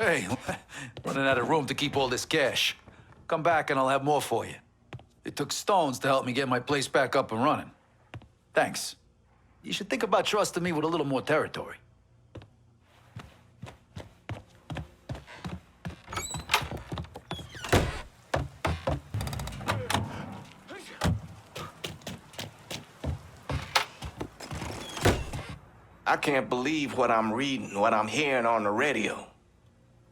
Hey, running out of room to keep all this cash. Come back and I'll have more for you. It took stones to help me get my place back up and running. Thanks. You should think about trusting me with a little more territory. I can't believe what I'm reading, what I'm hearing on the radio.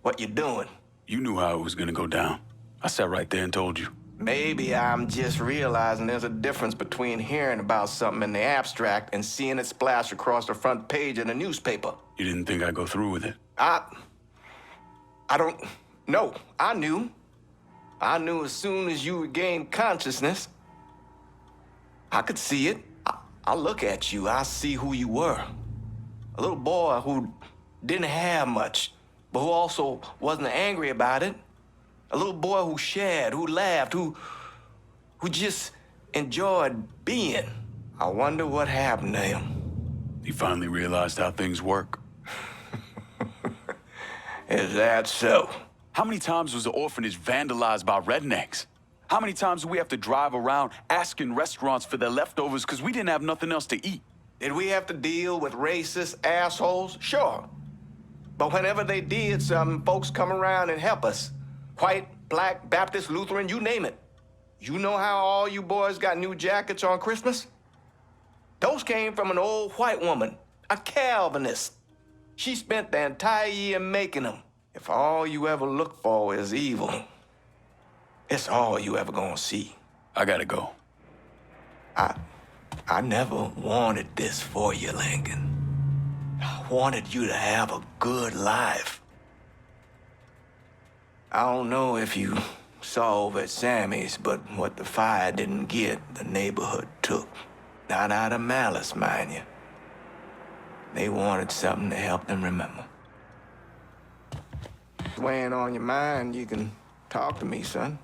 What you doing? You knew how it was gonna go down. I sat right there and told you. Maybe I'm just realizing there's a difference between hearing about something in the abstract and seeing it splash across the front page of the newspaper. You didn't think I'd go through with it? I don't know. I knew. I knew as soon as you regained consciousness. I could see it. I look at you, I see who you were. A little boy who didn't have much, but who also wasn't angry about it. A little boy who shared, who laughed, who just enjoyed being. I wonder what happened to him. He finally realized how things work. Is that so? How many times was the orphanage vandalized by rednecks? How many times do we have to drive around asking restaurants for their leftovers because we didn't have nothing else to eat? Did we have to deal with racist assholes? Sure. But whenever they did something, folks come around and help us. White, black, Baptist, Lutheran, you name it. You know how all you boys got new jackets on Christmas? Those came from an old white woman, a Calvinist. She spent the entire year making them. If all you ever look for is evil, it's all you ever gonna see. I gotta go. I never wanted this for you, Lincoln. I wanted you to have a good life. I don't know if you saw over at Sammy's, but what the fire didn't get, the neighborhood took. Not out of malice, mind you. They wanted something to help them remember. Weighing on your mind, you can talk to me, son.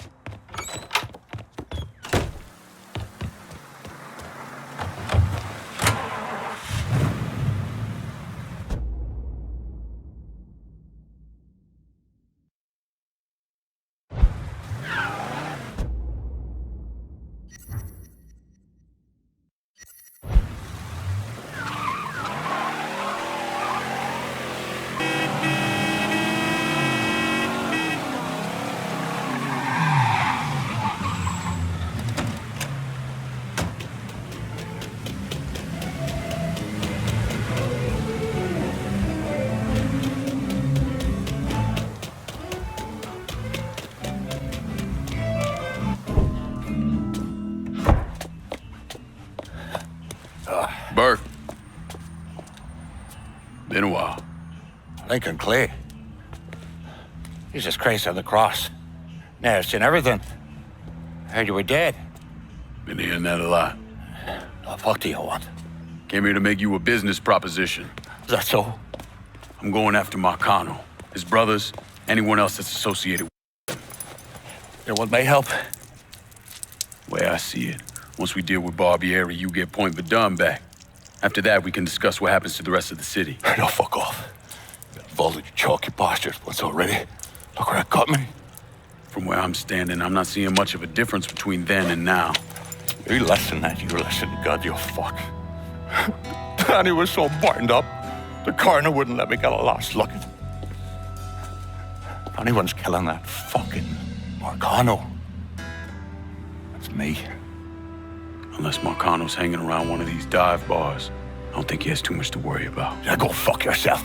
Burke. Been a while. Lincoln Clay. Jesus Christ on the cross. Now I've seen everything. Heard you were dead. Been hearing that a lot. The fuck do you want? Came here to make you a business proposition. Is that so? I'm going after Marcano, his brothers, anyone else that's associated with him. You want my help? Way I see it, once we deal with Barbieri, you get Point Verdun back. After that, we can discuss what happens to the rest of the city. No, fuck off. Been involved with you chalky bastards once already. Look where it got me. From where I'm standing, I'm not seeing much of a difference between then and now. You listen, you listen, God, you fuck. Danny was so burned up, the coroner wouldn't let me get a last look. If anyone's killing that fucking Marcano, it's me. Unless Marcano's hanging around one of these dive bars, I don't think he has too much to worry about. Yeah, go fuck yourself.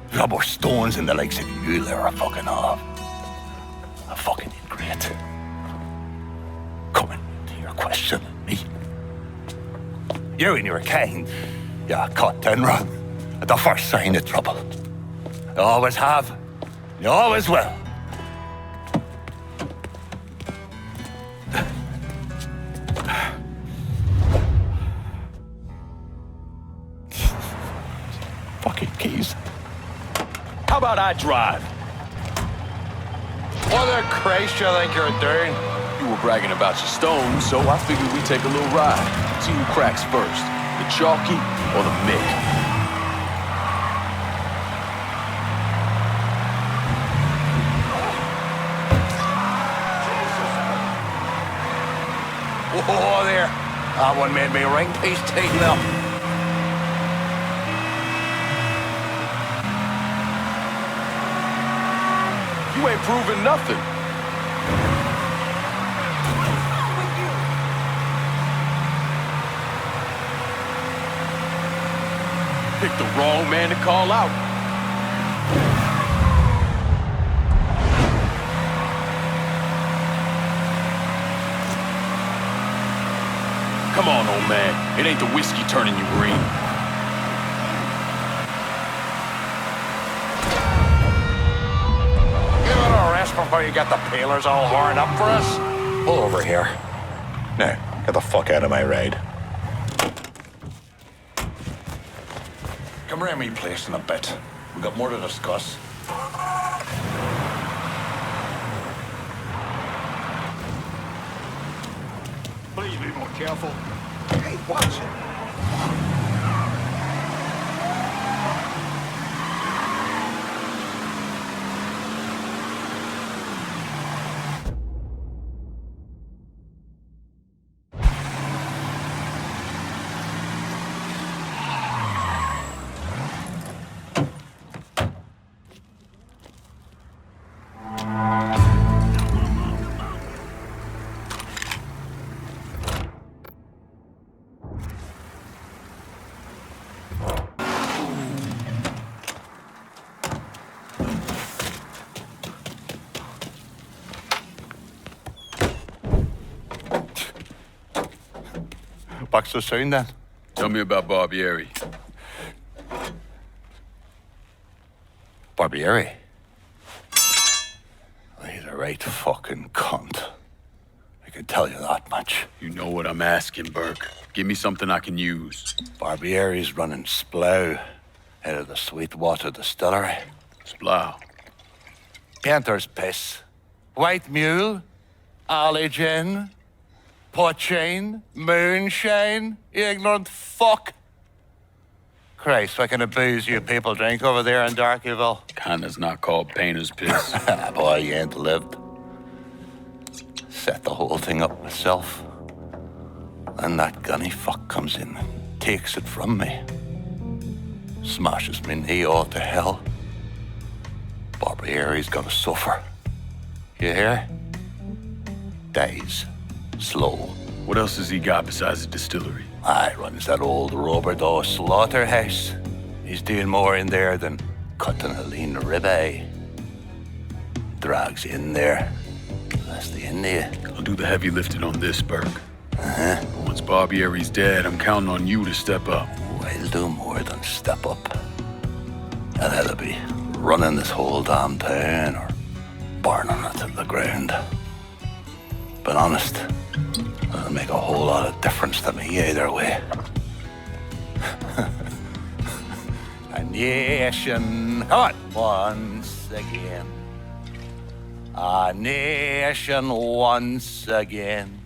There's got more stones in the likes of you there are fucking off. A fucking ingrate. Coming to your question, me. You and your kind, you cut and run at the first sign of trouble. You always have, you always will. Fucking keys. How about I drive? What the Christ you think you're doing? You were bragging about your stones, so I figured we'd take a little ride. See who cracks first, the chalky or the Mick. That one made me ring piece tighten up. You ain't proving nothing. Picked the wrong man to call out. Come on, old man. It ain't the whiskey turning you green. Give it a rest before you get the peelers all horned up for us. Pull over here. Now, get the fuck out of my ride. Come around me place in a bit. We've got more to discuss. Please be more careful. Hey, watch it. Back so soon then? Tell me about Barbieri. Barbieri? He's a right fucking cunt. I can tell you that much. You know what I'm asking, Burke. Give me something I can use. Barbieri's running Splow out of the Sweetwater distillery. Splow. Painter's piss. White mule. Alley gin. Poachine. Moonshine. You ignorant fuck. Christ, what kind of booze you people drink over there in Darkyville? Kinda's not called painter's piss. Boy, you ain't lived. Set the whole thing up myself. And that gunny fuck comes in and takes it from me. Smashes me knee all to hell. Barbieri's gonna suffer. You hear? Dies. Slow. What else has he got besides the distillery? I runs that old Roberto slaughterhouse. He's doing more in there than cutting a lean ribeye. Drags in there. That's the end of you. I'll do the heavy lifting on this, Burke. But once Barbieri's dead, I'm counting on you to step up. I'll do more than step up. And that'll be running this whole damn town or burning it to the ground. But honest, it'll make a whole lot of difference to me either way. A nation, come on, once again. A nation once again.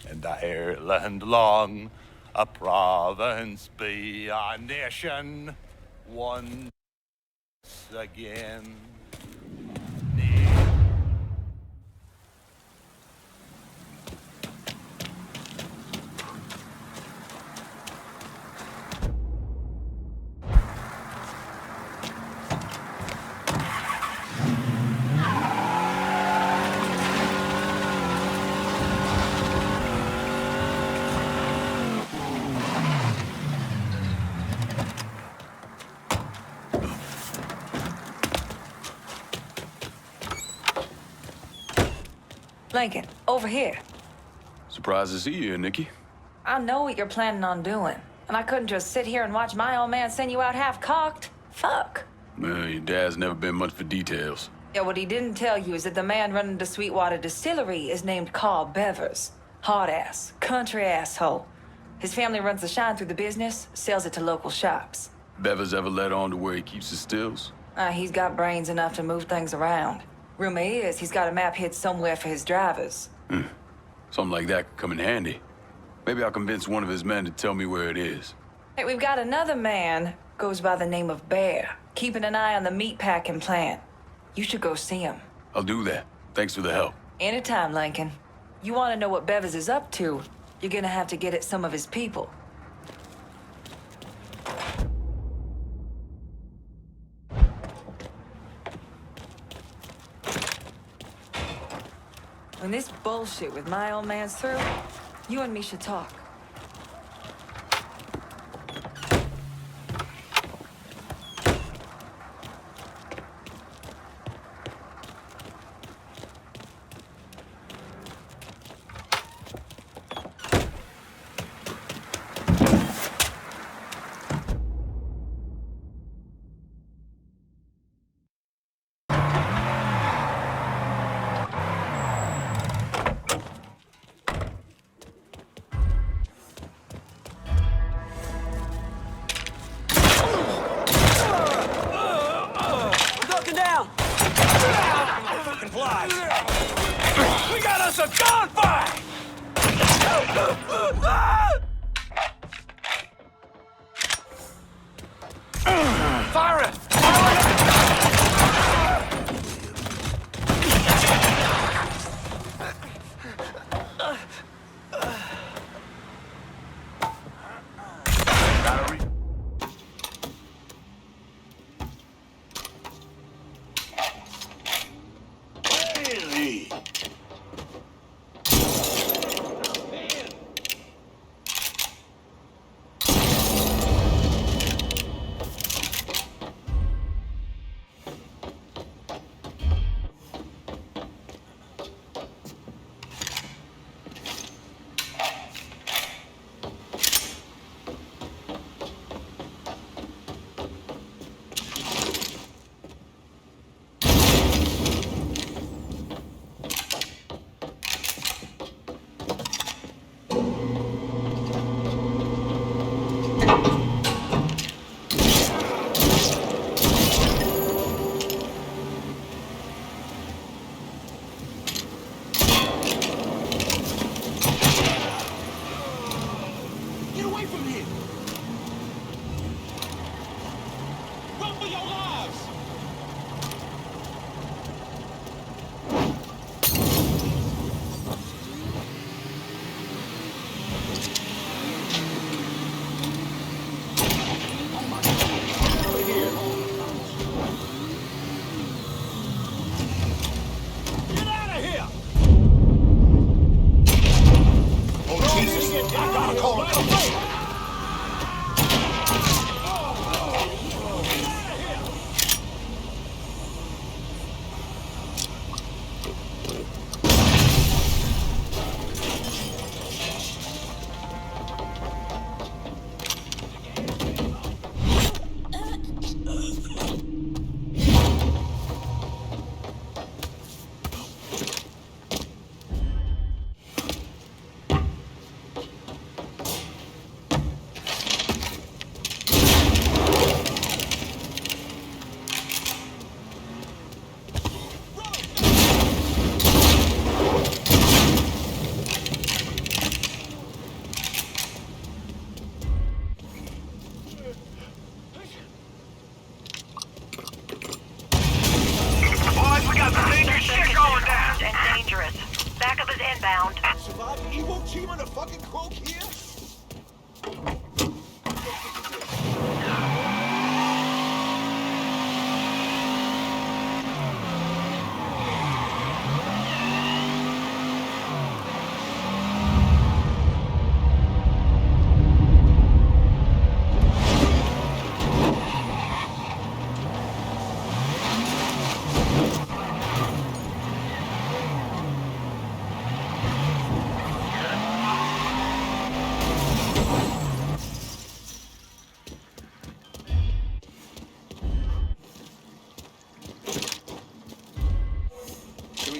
And Ireland long, a province be a nation once again. Lincoln, over here. Surprised to see you here, Nikki. I know what you're planning on doing, and I couldn't just sit here and watch my old man send you out half-cocked. Fuck. Well, your dad's never been much for details. Yeah, what he didn't tell you is that the man running the Sweetwater Distillery is named Carl Bevers. Hard-ass, country asshole. His family runs the shine through the business, sells it to local shops. Bevers ever let on to where he keeps his stills? He's got brains enough to move things around. Rumor is he's got a map hid somewhere for his drivers. Something like that could come in handy. Maybe I'll convince one of his men to tell me where it is. Hey, we've got another man, goes by the name of Bear, keeping an eye on the meatpacking plant. You should go see him. I'll do that. Thanks for the help. Anytime, Lincoln. You want to know what Bevers is up to? You're gonna have to get at some of his people. When this bullshit with my old man's through, you and me should talk. We got us a gunfight! Fire it!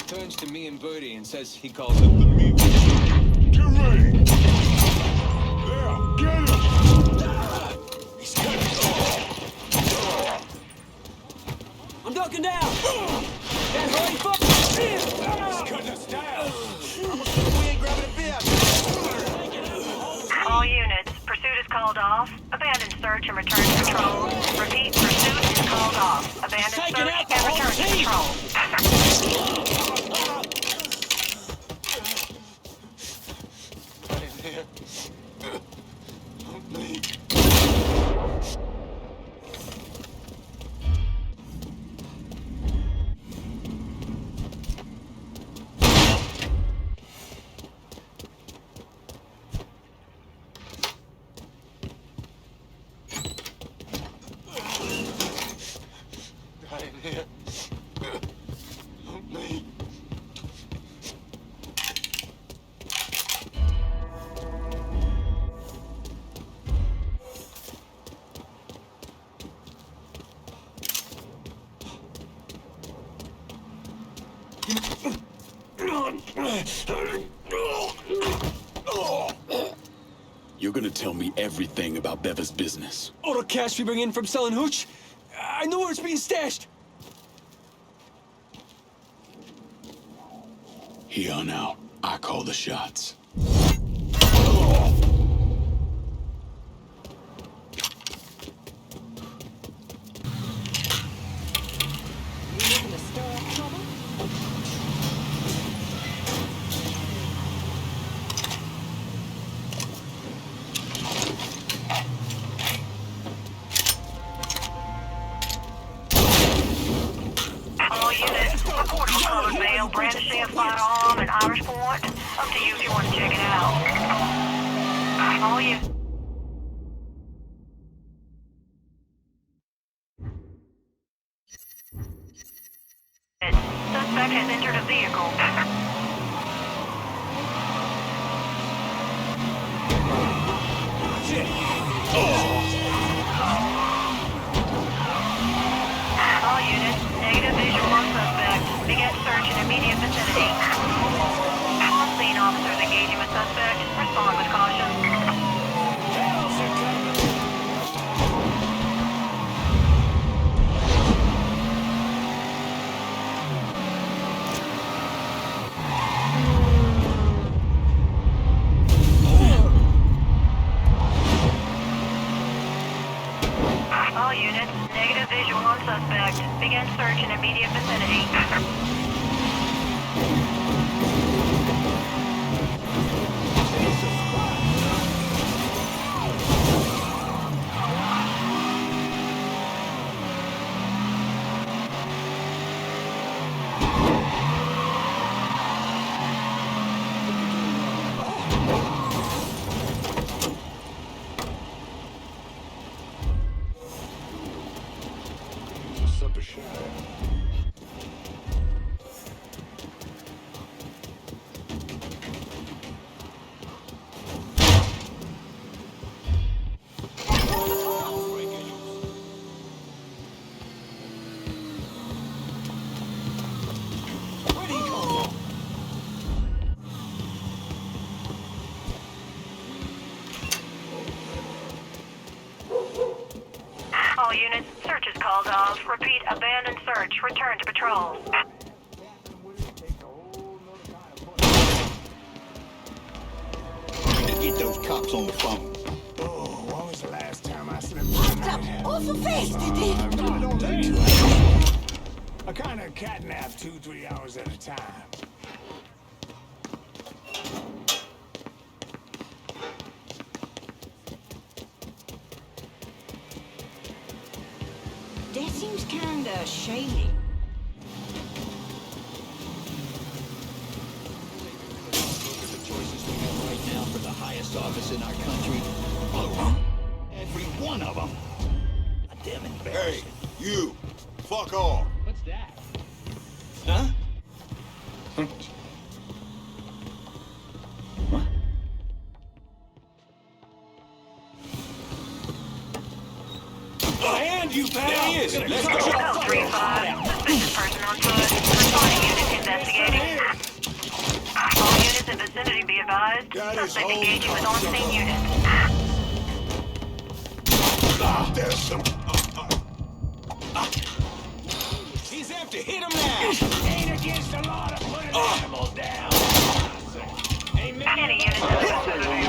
Turns to me and Birdie and says he calls it the meat. Get ready! There, get him! He's I'm ducking down! That hurry fuck! He's cutting us down! We ain't grabbing a beer. All units, pursuit is called off. Abandon search and return to patrol. Repeat, pursuit is called off. Abandon search and return to patrol. You're gonna tell me everything about Beva's business. All the cash we bring in from selling hooch, I know where it's being stashed. Here on out, I call the shots. All units, report for colored male brandishing a firearm and Irish point. Up to you if you want to check it out. All units. Suspect has entered a vehicle. All units, negative visual on suspect. Begin search in immediate vicinity. On scene, officers engaging with suspect. Respond with caution. All units, negative visual on suspect. Begin search in immediate vicinity. All units, search is called off. Repeat, abandoned search. Return to patrol. Get those cops on the phone. Oh, when was the last time I slept through the night? Awful fast, did he? I really don't think so. I kind of catnap 2-3 hours at a time. That seems kinda shady. Look at the choices we have right now for the highest office in our country. All of them. Every one of them. A damn embarrassing. Hey, you! Fuck off! What's that? Huh? What? Hand you, pal! There he is. Let's go. Code 3-5. Suspicious person on foot. Responding unit investigating. All units in vicinity be advised. Suspect engaging with on-scene units. There's some... He's empty. Hit him now! Ain't against the law to put an animal down! Any units in vicinity.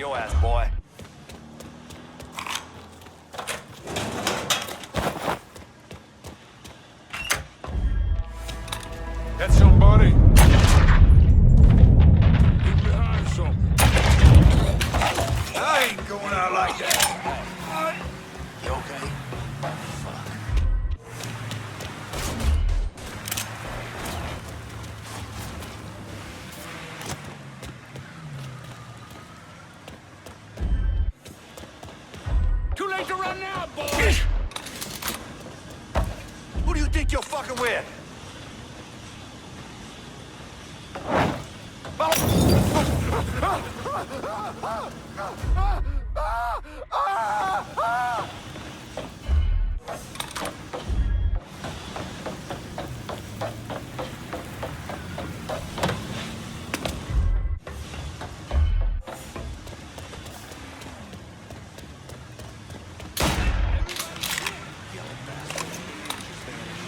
your ass, boy. That's somebody. Get behind something. I ain't going out like that. You okay? Too late to run now, boys. Who do you think you're fucking with?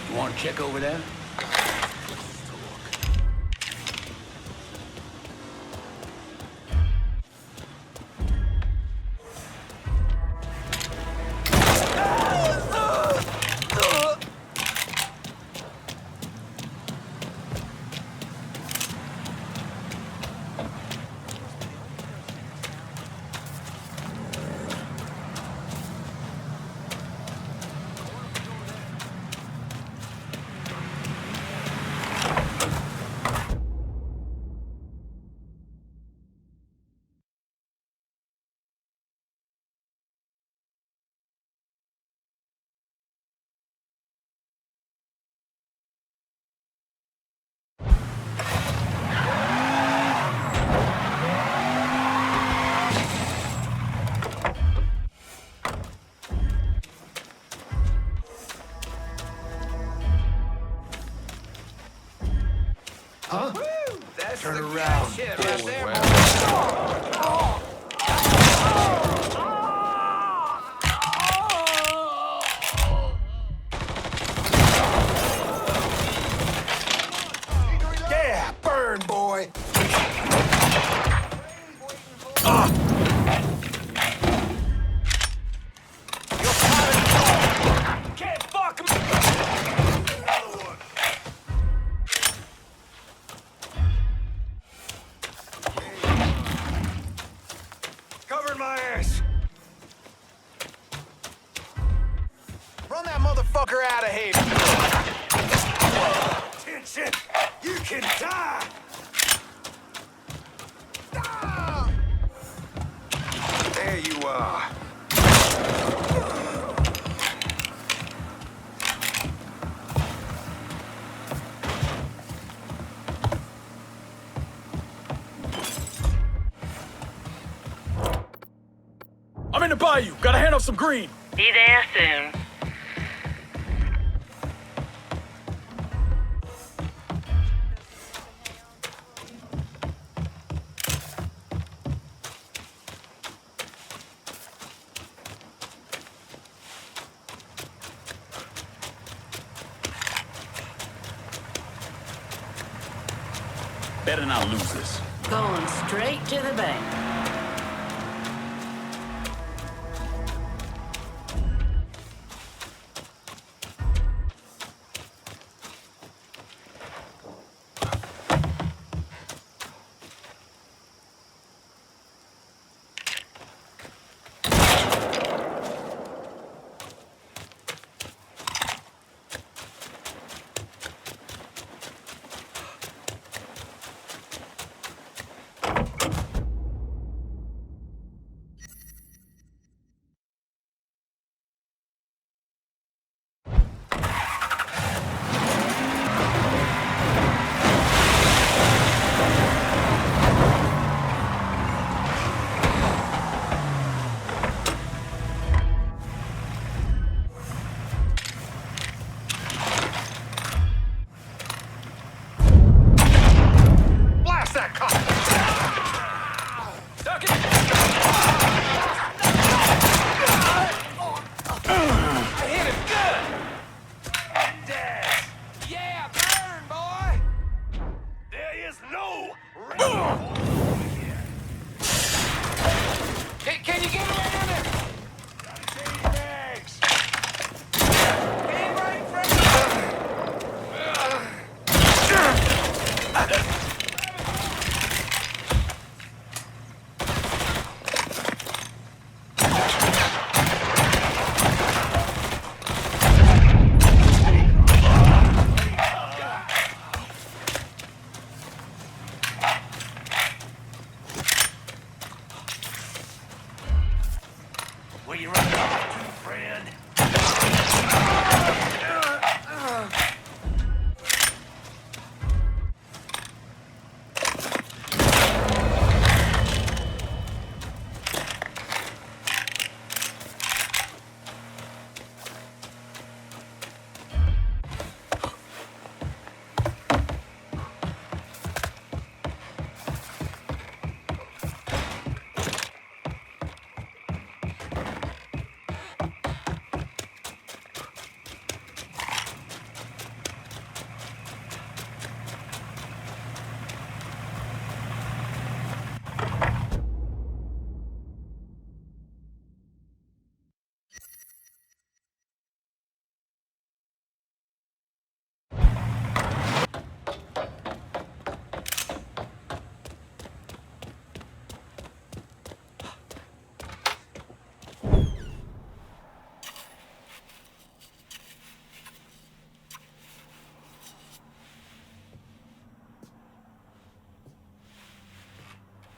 You want to check over there? Turn around. Shit, right there, yeah, burn, boy. Can't fuck me. Covering my ass. Run that motherfucker out of here. Attention, you can die. Ah! There you are. I'm in the bayou. Gotta hand off some green. Be there soon. Better not lose this. Going straight to the bank.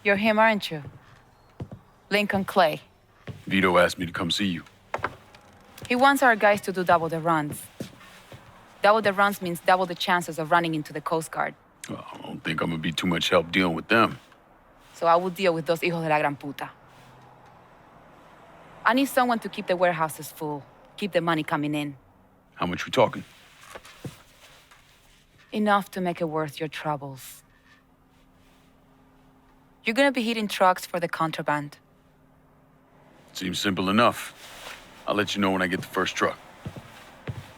You're him, aren't you? Lincoln Clay. Vito asked me to come see you. He wants our guys to do double the runs. Double the runs means double the chances of running into the Coast Guard. Well, I don't think I'm gonna be too much help dealing with them. So I will deal with those hijos de la gran puta. I need someone to keep the warehouses full, keep the money coming in. How much we talking? Enough to make it worth your troubles. You're gonna be hitting trucks for the contraband. Seems simple enough. I'll let you know when I get the first truck.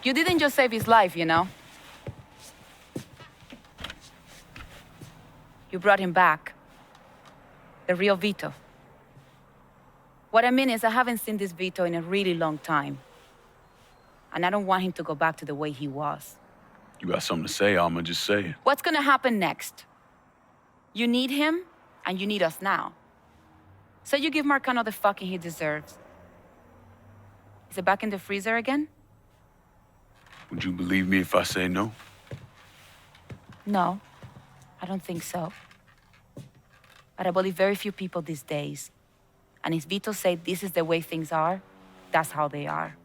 You didn't just save his life, you know? You brought him back. The real Vito. What I mean is, I haven't seen this Vito in a really long time. And I don't want him to go back to the way he was. You got something to say, I'ma just say it. What's gonna happen next? You need him, and you need us now. So you give Marcano the fucking he deserves. Is it back in the freezer again? Would you believe me if I say no? No, I don't think so. But I believe very few people these days. And if Vito said this is the way things are, that's how they are.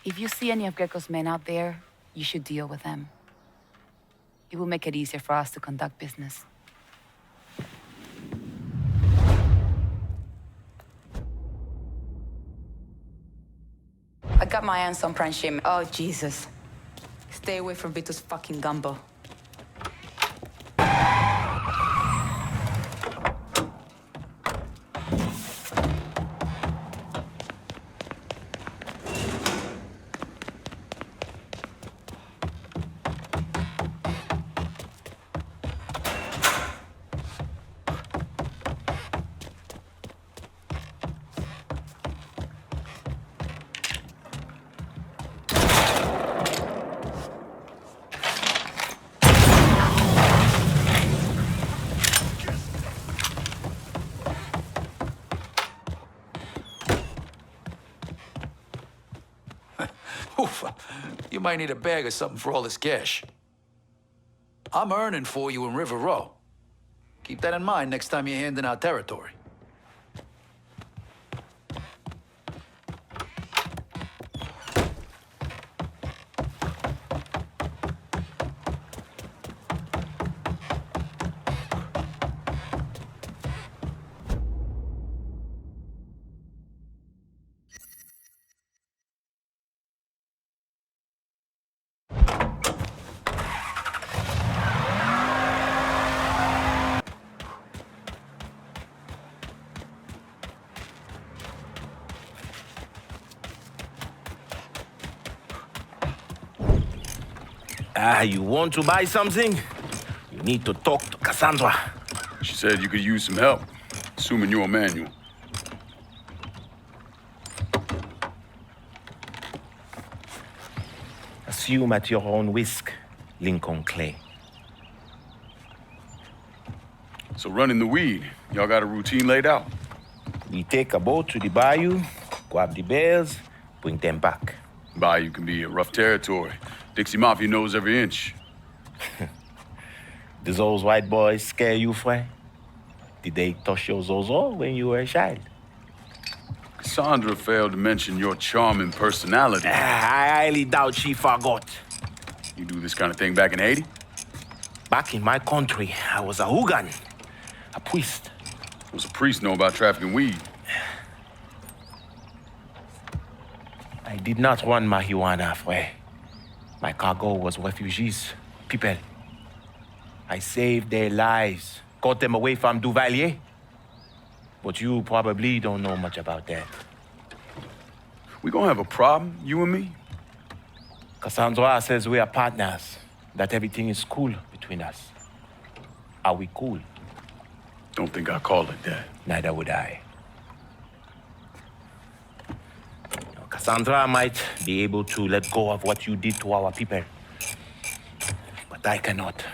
If you see any of Greco's men out there, you should deal with them. It will make it easier for us to conduct business. I got my hands on prime shipment. Oh, Jesus. Stay away from Vito's fucking gumbo. Oof, you might need a bag or something for all this cash. I'm earning for you in River Row. Keep that in mind next time you're handing out territory. You want to buy something? You need to talk to Cassandra. She said you could use some help, assuming you're a manual. Assume at your own risk, Lincoln Clay. So running the weed, y'all got a routine laid out? We take a boat to the bayou, grab the bears, bring them back. Bayou can be a rough territory. Dixie Mafia knows every inch. Do those white boys scare you, Fred? Did they touch your zozo when you were a child? Cassandra failed to mention your charming personality. I highly doubt she forgot. You do this kind of thing back in Haiti? Back in my country, I was a hooligan, a priest. What's a priest know about trafficking weed? I did not run marijuana, Fred. My cargo was refugees, people. I saved their lives, got them away from Duvalier. But you probably don't know much about that. We gonna have a problem, you and me? Cassandra says we are partners, that everything is cool between us. Are we cool? Don't think I call it that. Neither would I. Cassandra might be able to let go of what you did to our people. But I cannot.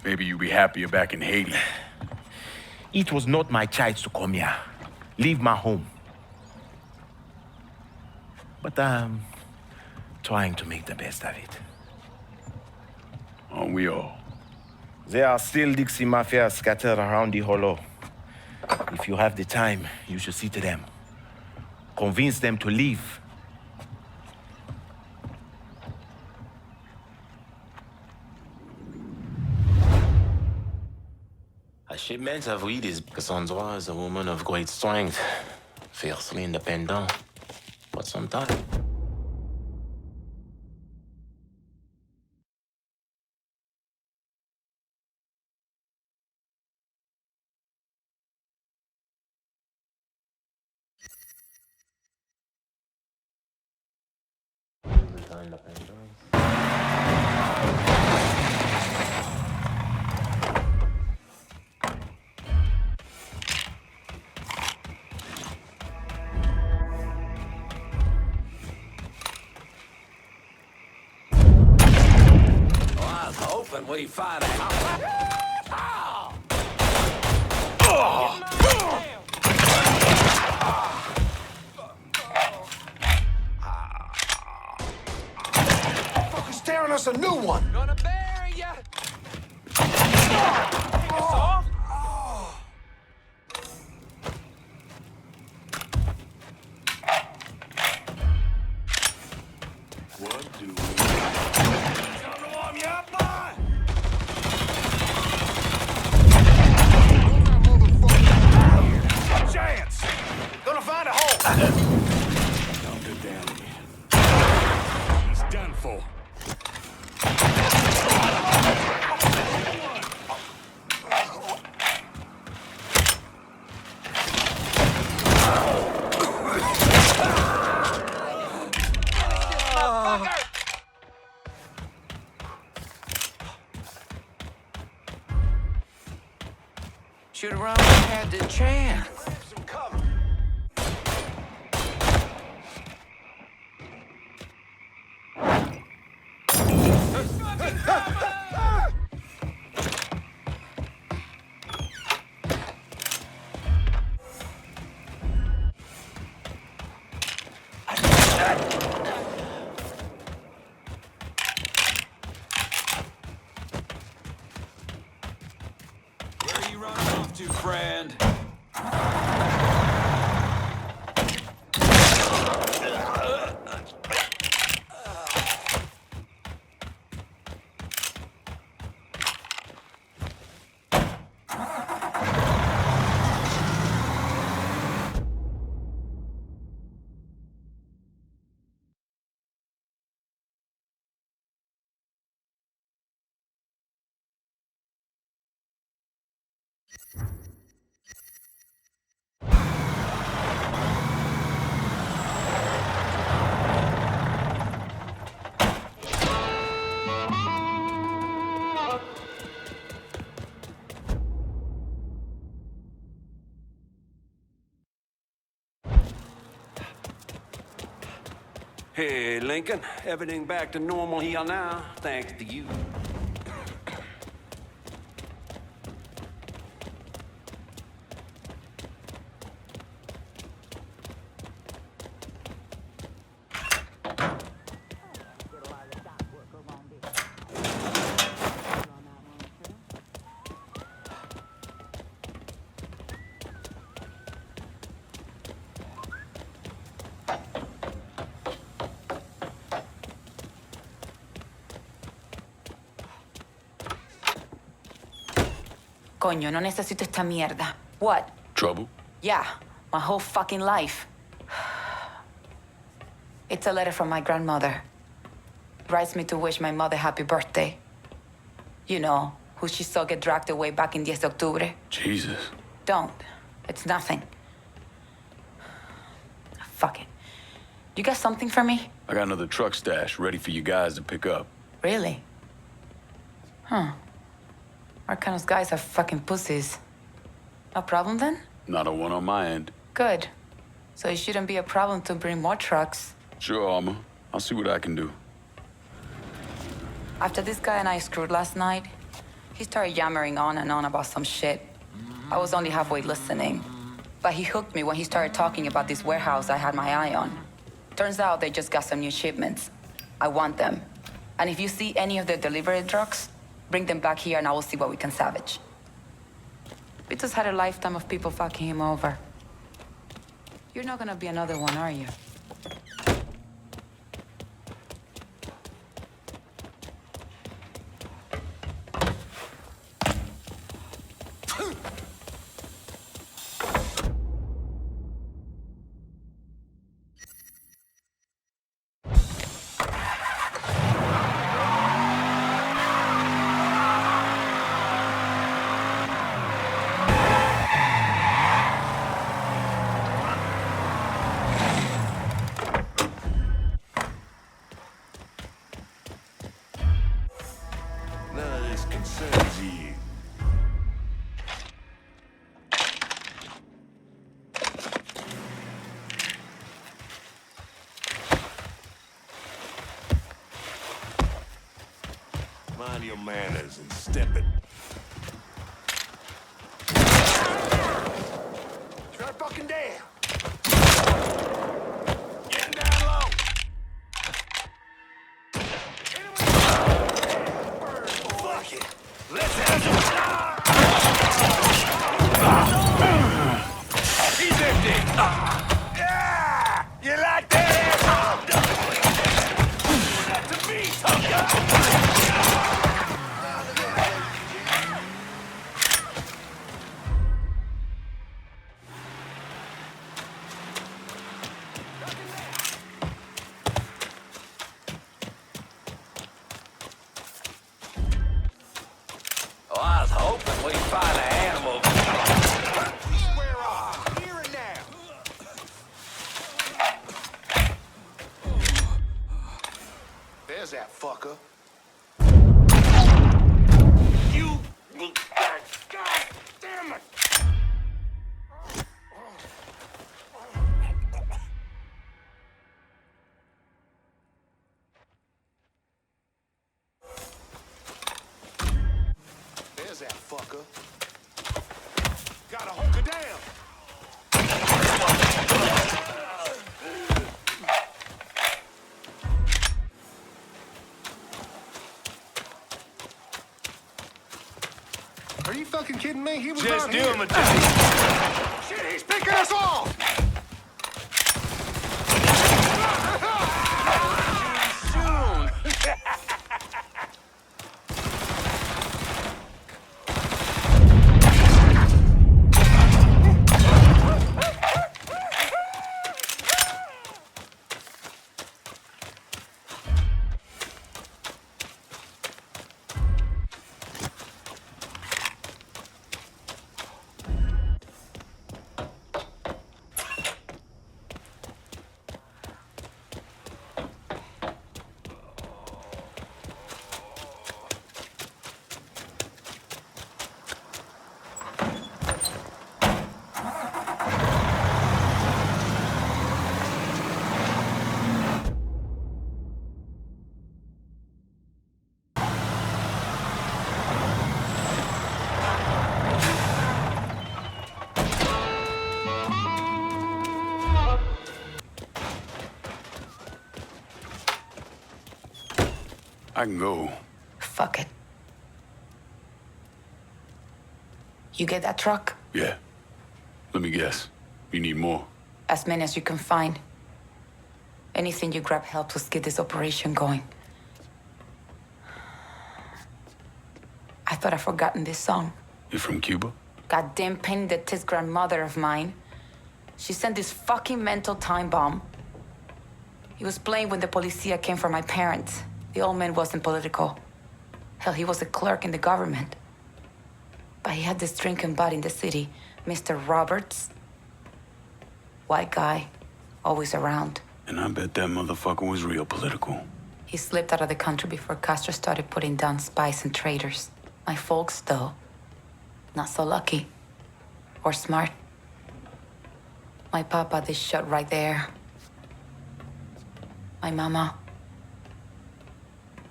Maybe you'd be happier back in Haiti. It was not my choice to come here. Leave my home. But I'm trying to make the best of it. Aren't we all? There are still Dixie Mafia scattered around the hollow. If you have the time, you should see to them. Convince them to leave. A shipment of weed is Cassandra is a woman of great strength, fiercely independent, but sometimes. Hoping we find out. Fucker's tearing us a new one. Gonna bury ya. Take us off. What do we... Gonna warm you up, boy. Chance. Gonna find a hole. Don't go down again. He's done for. Shoot around and had the chance. Some cover. Where are you running off to, friend? Hey, Lincoln. Everything back to normal here now, thanks to you. Coño, no necesito esta mierda. What? Trouble? Yeah, my whole fucking life. It's a letter from my grandmother. Writes me to wish my mother happy birthday. You know, who she saw get dragged away back in 10 de octubre. Jesus. Don't. It's nothing. Fuck it. You got something for me? I got another truck stash ready for you guys to pick up. Really? Huh. Arcano's guys are fucking pussies. No problem then? Not a one on my end. Good. So it shouldn't be a problem to bring more trucks. Sure, Armor. I'll see what I can do. After this guy and I screwed last night, he started yammering on and on about some shit. I was only halfway listening. But he hooked me when he started talking about this warehouse I had my eye on. Turns out they just got some new shipments. I want them. And if you see any of the delivery trucks, Bring them back here and I will see what we can salvage. Vito's had a lifetime of people fucking him over. You're not gonna be another one, are you? Mind your manners and step it. Try fucking down. Getting down low. Fuck it. Let's have some. He's empty. Yeah! You like that asshole? That to me, sucker. I was hoping we'd find an animal. Square off. Here and now. There's that fucker. You. God damn it. There's that fucker. Gotta hunker down. Are you fucking kidding me? He was Just down do here. him a job. Shit, he's picking us off. I can go. Fuck it. You get that truck? Yeah. Let me guess. You need more. As many as you can find. Anything you grab helps us get this operation going. I thought I'd forgotten this song. You're from Cuba? Goddamn pain in the tits grandmother of mine. She sent this fucking mental time bomb. He was playing when the policia came for my parents. The old man wasn't political. Hell, he was a clerk in the government. But he had this drinking buddy in the city, Mr. Roberts. White guy, always around. And I bet that motherfucker was real political. He slipped out of the country before Castro started putting down spies and traitors. My folks, though, not so lucky. Or smart. My papa, they shot right there. My mama,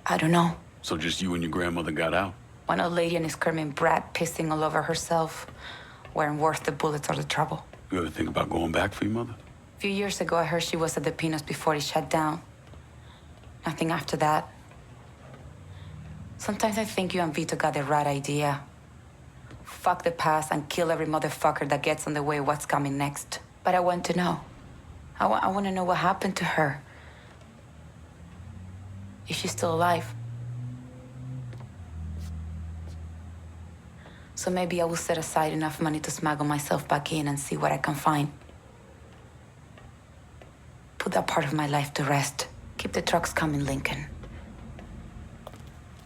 I don't know. So just you and your grandmother got out? One old lady and a screaming brat pissing all over herself weren't worth the bullets or the trouble. You ever think about going back for your mother? A few years ago, I heard she was at the Pinos before it shut down. Nothing after that. Sometimes I think you and Vito got the right idea. Fuck the past and kill every motherfucker that gets in the way of what's coming next. But I want to know. I want to know what happened to her. Is she still alive? So maybe I will set aside enough money to smuggle myself back in and see what I can find. Put that part of my life to rest. Keep the trucks coming, Lincoln.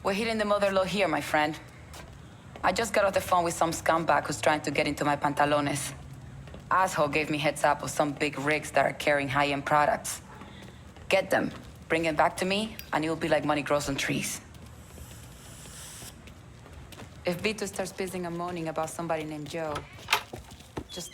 We're hitting the mother load here, my friend. I just got off the phone with some scumbag who's trying to get into my pantalones. Asshole gave me heads up of some big rigs that are carrying high-end products. Get them, bring them back to me, and it will be like money grows on trees. If Vito starts pissing and moaning about somebody named Joe, just